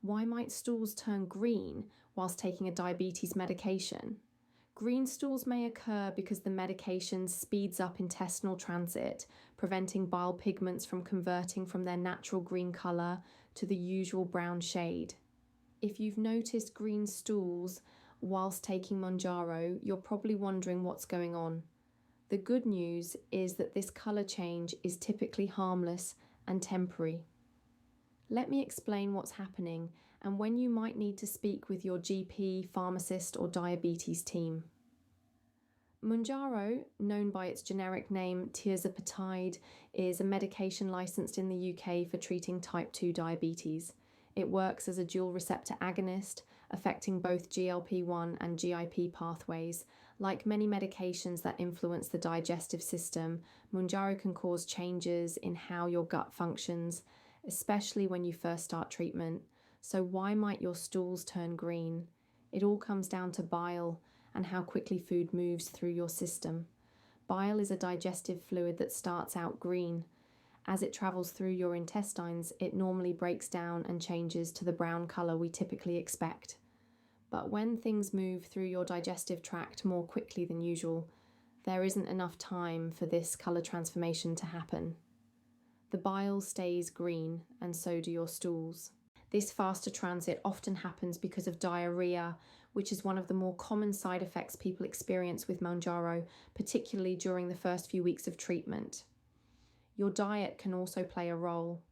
Why might stools turn green whilst taking a diabetes medication? Green stools may occur because the medication speeds up intestinal transit, preventing bile pigments from converting from their natural green colour to the usual brown shade. If you've noticed green stools whilst taking Mounjaro, you're probably wondering what's going on. The good news is that this colour change is typically harmless and temporary. Let me explain what's happening and when you might need to speak with your GP, pharmacist, or diabetes team. Mounjaro, known by its generic name tirzepatide, is a medication licensed in the UK for treating type 2 diabetes. It works as a dual receptor agonist, affecting both GLP-1 and GIP pathways. Like many medications that influence the digestive system, Mounjaro can cause changes in how your gut functions, especially when you first start treatment. So why might your stools turn green? It all comes down to bile and how quickly food moves through your system. Bile is a digestive fluid that starts out green. As it travels through your intestines, it normally breaks down and changes to the brown colour we typically expect. But when things move through your digestive tract more quickly than usual, there isn't enough time for this colour transformation to happen. The bile stays green, and so do your stools. This faster transit often happens because of diarrhea, which is one of the more common side effects people experience with Mounjaro, particularly during the first few weeks of treatment. Your diet can also play a role.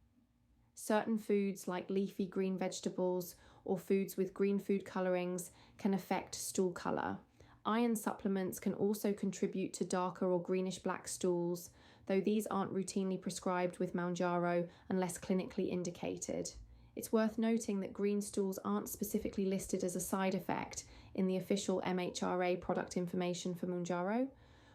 Certain foods like leafy green vegetables or foods with green food colorings can affect stool color. Iron supplements can also contribute to darker or greenish-black stools, though these aren't routinely prescribed with Mounjaro unless clinically indicated. It's worth noting that green stools aren't specifically listed as a side effect in the official MHRA product information for Mounjaro.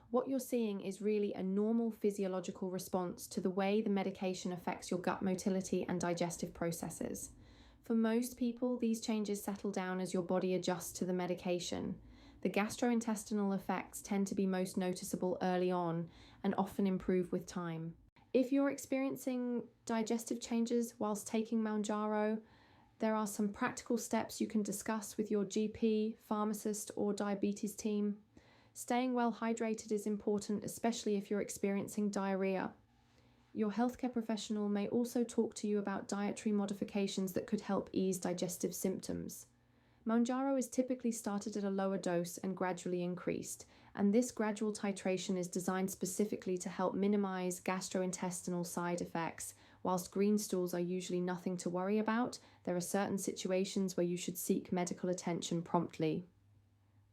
What you're seeing is really a normal physiological response to the way the medication affects your gut motility and digestive processes. For most people, these changes settle down as your body adjusts to the medication. The gastrointestinal effects tend to be most noticeable early on and often improve with time. If you're experiencing digestive changes whilst taking Mounjaro, there are some practical steps you can discuss with your GP, pharmacist, or diabetes team. Staying well hydrated is important, especially if you're experiencing diarrhea. Your healthcare professional may also talk to you about dietary modifications that could help ease digestive symptoms. Mounjaro is typically started at a lower dose and gradually increased, and this gradual titration is designed specifically to help minimize gastrointestinal side effects. Whilst green stools are usually nothing to worry about, there are certain situations where you should seek medical attention promptly.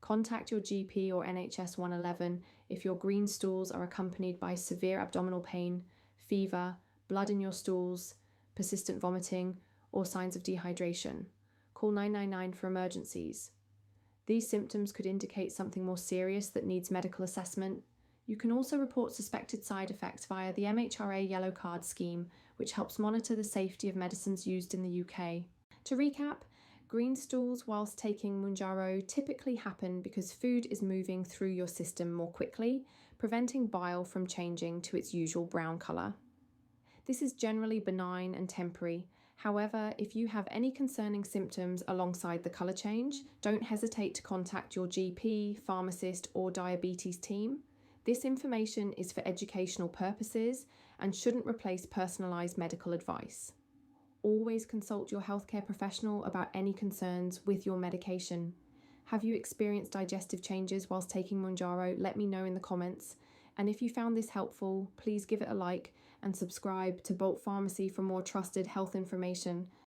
Contact your GP or NHS 111 if your green stools are accompanied by severe abdominal pain, fever, blood in your stools, persistent vomiting, or signs of dehydration. Call 999 for emergencies. These symptoms could indicate something more serious that needs medical assessment. You can also report suspected side effects via the MHRA Yellow Card scheme, which helps monitor the safety of medicines used in the UK. To recap, green stools whilst taking Mounjaro typically happen because food is moving through your system more quickly, preventing bile from changing to its usual brown colour. This is generally benign and temporary. However, if you have any concerning symptoms alongside the colour change, don't hesitate to contact your GP, pharmacist, or diabetes team. This information is for educational purposes and shouldn't replace personalised medical advice. Always consult your healthcare professional about any concerns with your medication. Have you experienced digestive changes whilst taking Mounjaro? Let me know in the comments. And if you found this helpful, please give it a like and subscribe to Bolt Pharmacy for more trusted health information.